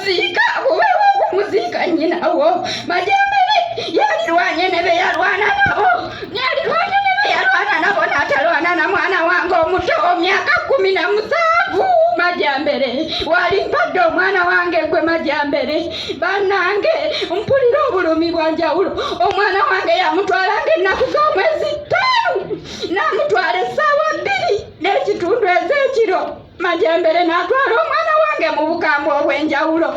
okumuziika kubeewo okumuziika nnyinawo. Majambere yalirwanye ne be yalwana nabo, yalirwanye ne be yalwana nabo n'atalwana na mwana wange omuto myaka 17. Majambere wali mpadde omwana wange gwe Majambere. Bannange mpulira obulumi bwa njawulo. Omwana wange yamutwalanga ennaku z'omwezi 5 n'amutwala essaawa 2 n'ekitundu ez'ekiro. Majambere n'atwala omwana wange mu bukambwe obw'enjawulo.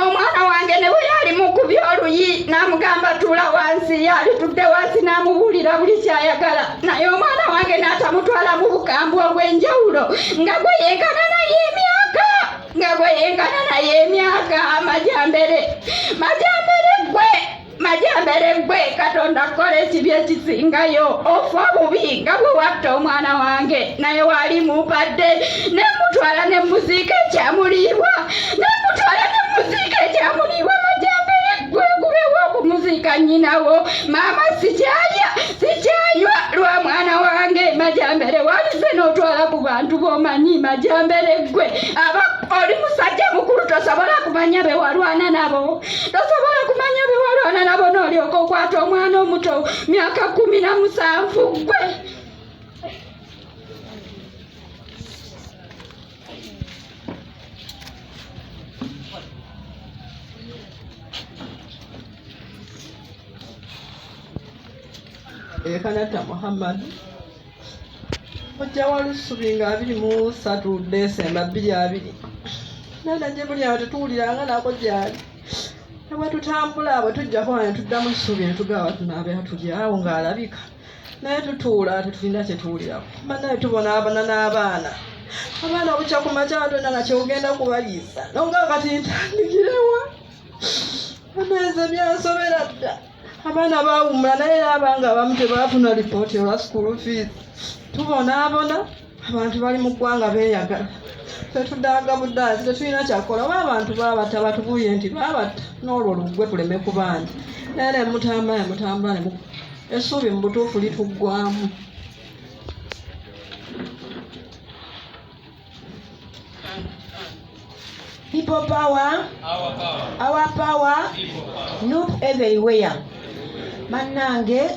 Omwana wange ne bwe yali mukubya oluyi n'amugamba tuula wansi, yali tudde wansi n'amubuulira buli kyayagala, naye omwana wange n'atamutwala mu bukambwe obw'enjawulo nga gwe yenkana naye emyaka, nga gwe yenkana naye emyaka. Majambere gwe Katonda kola ekibi ekisingayo, ofa bubi nga bwe watta omwana wange, naye wali mumpadde ne mutwala ne muziika ekyamuliibwa, Majambere gwe gubeewo okumuziika nnyinawo. Maama sikyaywa lwa mwana wange. Majambere walize n'otwala ku bantu b'omanyi. Majambere gwe oli musajja mukulu, tosobola kumanya be walwana nabo, n'olyoka okwata omwana omuto myaka 17 gwe. Kanata Muhammad ojja walusubi nga 23 Desemba 2020 nana gye buli awo tetuwuliranga nako gyali nebwe tutambula abo tujjako wane tuddamu ssubi ne tugawa tunaabe atuli awo ng'alabika, naye tutuula tetulina kye tuwulirako. Bannaye tubonaabona n'abaana obukya ku makya tonna nga kyogenda kubaliisa nonga kati ntandikirewa ameze byansobera dda. Abaana baawumula naye n'abanga abamu tebaafuna lipooti olwa school fees. Tubonaabona abantu bali mu ggwanga beeyagala, tetuddaga buddaasi, tetulina kyakola. Oba abantu baabatta batubuye nti baabatta n'olwo luggwe tuleme ku bangi, naye ne mutambula ne essuubi mu butuufu lituggwamu. People power, our power, look everywhere. Bannange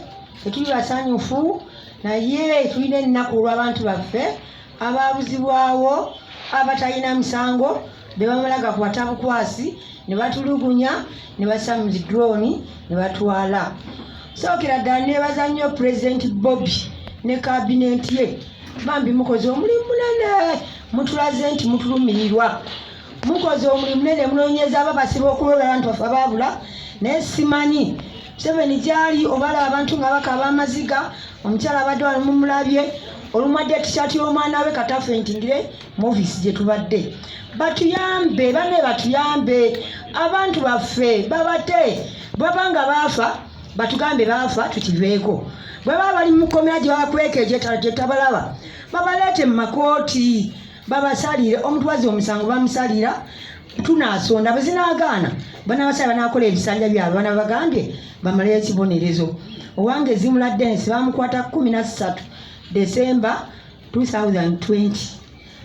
tetuli basanyufu, naye tulina ennaku olw'abantu baffe abaabuzibwawo, abatalina misango be bamalaga ku batabukwasi ne batulugunya ne bassa mu drone ne batwala. Sookera ddala neebaza nnyo President Bobby ne kabinenti ye, bambi mukoze omulimu munene, mutulaze nti mutulumirirwa, mukoze omulimu munene, munoonyeza ababasiba okulola abantu baffe abaabula. Naye simanyi Museveni gyali obala abantu nga bakaba amaziga, omukyala abadde wano mumulabye olumadde t-shirt y'omwana we katafentingire mu office gye tubadde. Batuyambe banne, batuyambe abantu baffe babate babanga baafa batugambe baafa tukiveeko. Bwe baba bali mu komera gye babakweka gye tabalaba babaleete mu makooti babasalire, omutwazi omusango bamusalira tunaasonda. Bwe zinaagaana banabasala banaakola ebisanja byabwe banabagambye bamaleyo ekibonerezo. Owange Zimula Dennis bamukwata 13 December 2020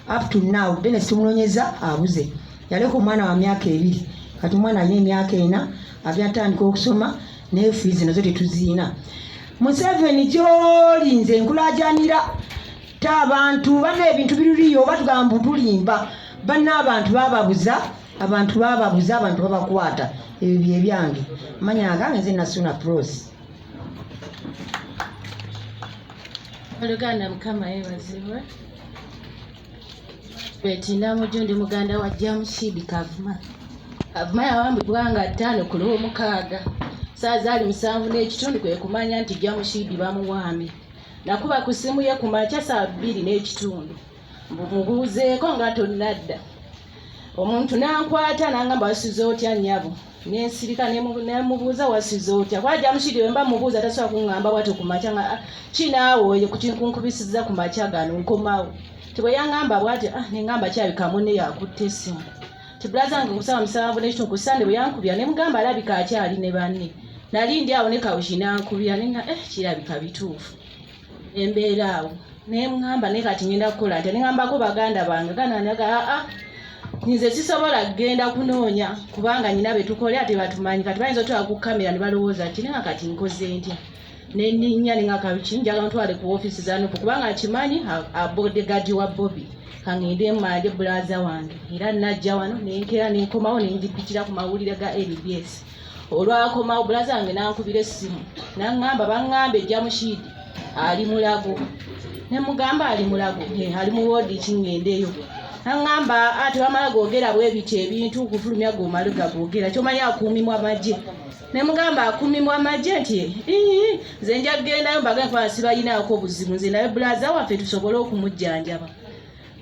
up to now. Dennis tumunoonyeza abuze, yaleka omwana wa myaka 2, kati omwana alina emyaka 4 abyatandika okusoma naye fees nazo tetuziina. Museveni gy'olinze enkulaajanira ta abantu banna ebintu biruliyo batugamba tulimba banna abantu bababuza, abantu babakwata. Ebyo bye byange manya agange nze Nasuna Pros. Oluganda Mukama yeebazibwe. Betinda mujundi muganda wa Jamushidi Kavuma. Kavuma yawambibwa nga 5 ku Lwomukaaga. Saa zaali 7 n'ekitundu kwe kumanya nti Jamushidi bamuwamye. Nakuba ku simu ye ku makya saa 2 n'ekitundu. Mubuuzeeko nga tonnadda. Omuntu n'ankwata n'angamba wasize otya nnyabo. N'ensirika n'emubuuza wasize otya. Kwa Jamushidi bwe mba mubuuza tasobola kuŋŋamba bw'atyo ku makya nga kinaawo kunkubisiza ku makya gano nkomawo. Tibwe yaŋŋamba bw'atyo ne ŋŋamba kyabika munne yakutte essimu. Tibulaza nga kusaba 7 n'ekitundu ku Sande bwe yankubya ne mugamba alabika akyali ne banne. Nali ndi awo ne kawuki n'ankubya ne nga kirabika bituufu. Embeera awo ne mugamba ne kati ngenda kukola nti ne ŋŋambako baganda bange gananaga nze sisobola kugenda kunoonya kubanga nyina betukolera tebatumanyi kati bayinza otwala ku kamera ne balowooza nti nenga kati nkoze ntya nenninya nenga kabiki njagala ntwale ku ofiisi zanupu kubanga kimanyi abodegadi wa Bobby kangende mmanje bulaza wange era najja wano nenkera nenkomawo nenjipitira ku mawulire ga LBS olwakomawo bulaza wange nankubira essimu naŋŋamba baŋŋamba ejja Mushidi ali Mulago ne mugamba ali Mulago ali mu woodi kingendeyo naŋŋamba ate wamala googera bwe biti ebintu kufulumya gomale gagoogera kyomanyi akuumimwa amagye ne mugamba akuumimwa amagye nti nze nja kugendayo mbaga nfa sibayinaako obuzibu nze naye bulaza waffe tusobole okumujjanjaba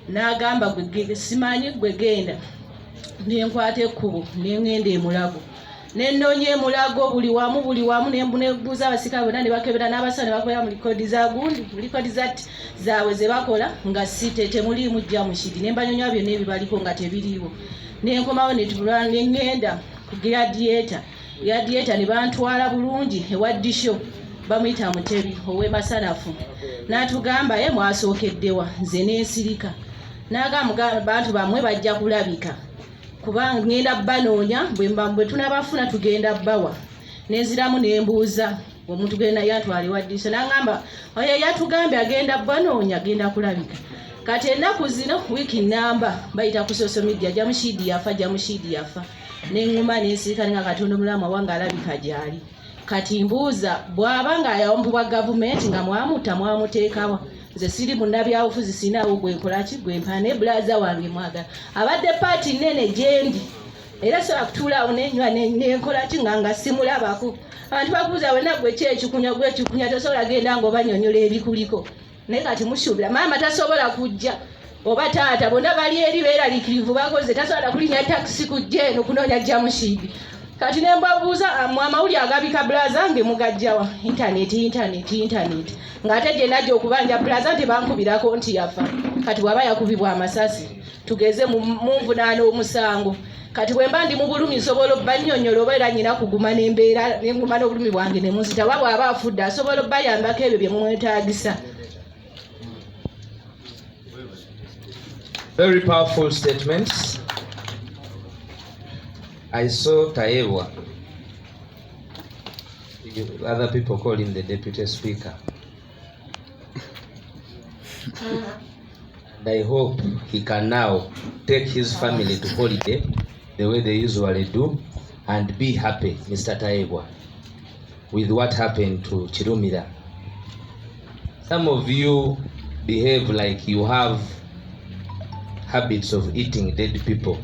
n'agamba gwe simanyi gwe genda nenkwata ekkubo neŋŋenda e Mulago nenoonya e Mulago buli wamu nebuuza abasika bonna ne bakebera n'abasana ne bakolera mu likodi za gundi mu likodi zaabwe ze bakola nga temuliimu jja Mushidi ne mbanyonyola byonna ebibaliko nga tebiriiwo nenkomawo neŋŋenda ku gladiator ne bantwala bulungi ewa disho bamuyita Mutebi ow'emasanafu n'atugamba ye mwasookeddewa nze n'ensirika n'agamba bantu bamwe bajja kulabika kubanga ngenda banoonya bwe tunabafuna tugenda bawa nenziramu nembuuza omuntu genda yatwale waddisa n'agamba oyo yatugambye agenda banoonya agenda kulabika kati ennaku zino wiiki namba bayita ku social media jja Mushidi yafa neŋŋuma nensirika nga Katonda omulamu wange alabika gyali kati mbuuza bw'aba nga ayawambibwa gavumenti nga mwamuteekawa nze siri munnabyabufuzi sinaawo gwenkolaki gwempa ne bulaza wange mwagala abadde paati nnene gyendi era sobola kutuulaawo nenywa nenkolaki nga simulabako abantu bakubuuza wenna gwekikunya tosobola genda ngaobanyonyola ebikuliko naye kati musuubira maama tasobola kujja oba taata bonna bali eri beeraliikirivu bakoze tasobola kulinnya takisi kujja eno kunoonya jja Mushidi kati ne mbabuuza amawulire agabika bulaza nge mugajjawa intaneti ng'ate gye najja okubanja bulaza nti bankubirako nti yafa kati bw'aba yakubibwa amasasi tugeze mu nvunaana omusango kati bwe mba ndi mu bulumi nsobola obbannyonnyola oba era nyina kuguma n'embeera nenguma n'obulumi bwange ne munzita oba bw'aba afudde asobola obbayambako ebyo bye mumwetaagisa. Very powerful statements. I saw Taebwa, other people call him the deputy speaker. And I hope he can now take his family to holiday the way they usually do and be happy, Mr. Taebwa, with what happened to Chirumira. Some of you behave like you have habits of eating dead people.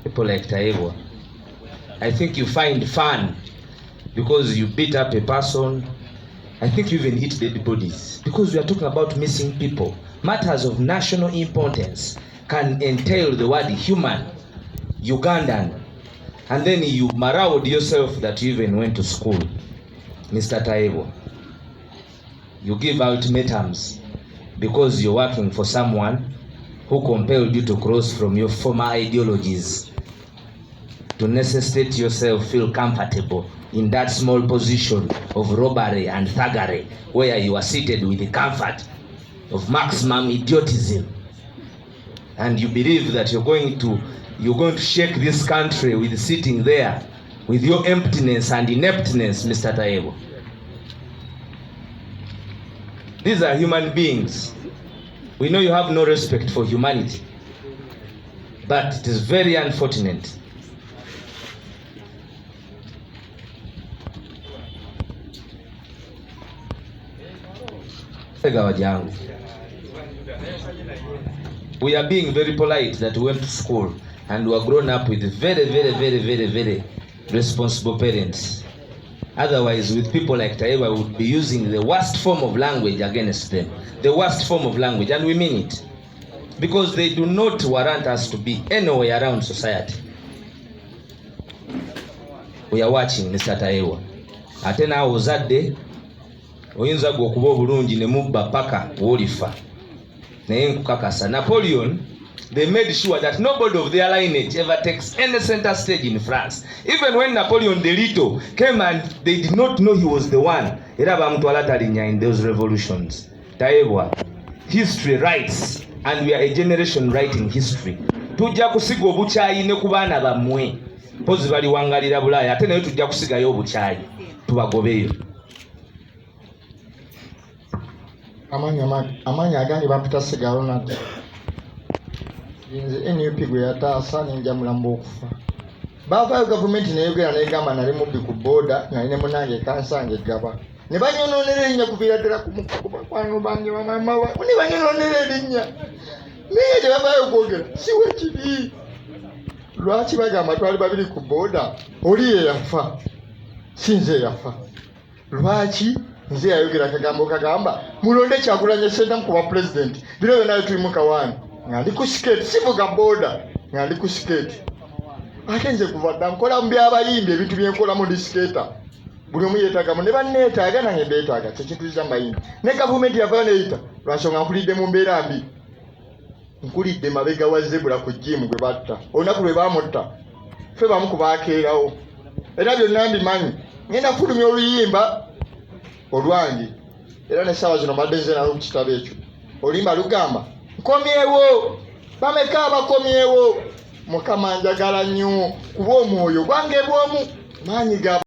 People like Taebwa. I think you find fun because you beat up a person. I think you even eat dead bodies because we are talking about missing people. Matters of national importance can entail the word human, Ugandan, and then you maraude yourself that you even went to school. Mr. Taebwa, you give ultimatums because you're working for someone who compelled you to cross from your former ideologies to necessitate yourself feel comfortable in that small position of robbery and thuggery where you are seated with the comfort of maximum idiotism, and you believe that you're going to shake this country with sitting there with your emptiness and ineptness, Mr. Taebwa. These are human beings. We know you have no respect for humanity, but it is very unfortunate. We are being very polite that we went to school and we are grown up with very responsible parents. Otherwise, with people like Taebwa, we would be using the worst form of language against them. The worst form of language, and we mean it. Because they do not warrant us to be anywhere around society. We are watching Mr. Taebwa. Ate naawe ozadde oyinza gwe okuba obulungi ne mubba paka wolifa. Naye nkukakasa, Napoleon, they made sure that nobody of their lineage ever takes any center stage in France. Even when Napoleon the Little came and they did not know he was the one, era bamutwala talinya in those revolutions. Taebwa, history writes, and we are a generation writing history. tujja kusiga obukyayi ne ku baana bammwe mpozi baliwangalira Bulaaya ate naye tujja kusigayo obukyayi tubagobeyo. Amaanyi agange bapita sigalo nate nze NUP gwe yataasa ninja mulambo okufa. Baavaayo gavumenti neyogera negamba nali mubbi ku booda nali ne munange kansanga eggaba ne banyonoonera erinnya kuviira ddala kubakwano bange bamama ne banyonoonera erinnya naye gye bavaayo okwogera siwe kibi. Lwaki bagamba twali babiri ku booda oli ye yafa si nze yafa? Lwaki nze yayogera akagambo kagamba mulonde Kyagulanyi Ssentamu kuba pulezidenti biro byonna tuli mu kawaani nga ndi ku sikeeti sivuga booda nga ndi ku sikeeti. Ate nze kuva dda nkola mu byabayimbi ebintu byenkola mu disikeeta buli omu yeetaagamu ne banneetaaga nange mbeetaaga kyekintuliza mu bayimbi. Ne gavumenti yavayo neyita lwansonga nkulidde mu mbeera mbi. Nkulidde mabega wa zebula ku jimu gwe batta olunaku lwe baamutta ffe bamu kubaakeerawo era byonna mbimanyi. Ngenda kufulumya oluyimba olwange era n'essaawa zino mbadde nze nalo ku kitabo ekyo. Oluyimba lugamba nkomyewo bameka abakomyewo Mukama njagala nnyo kuba omwoyo gwange bw'omu maanyi ga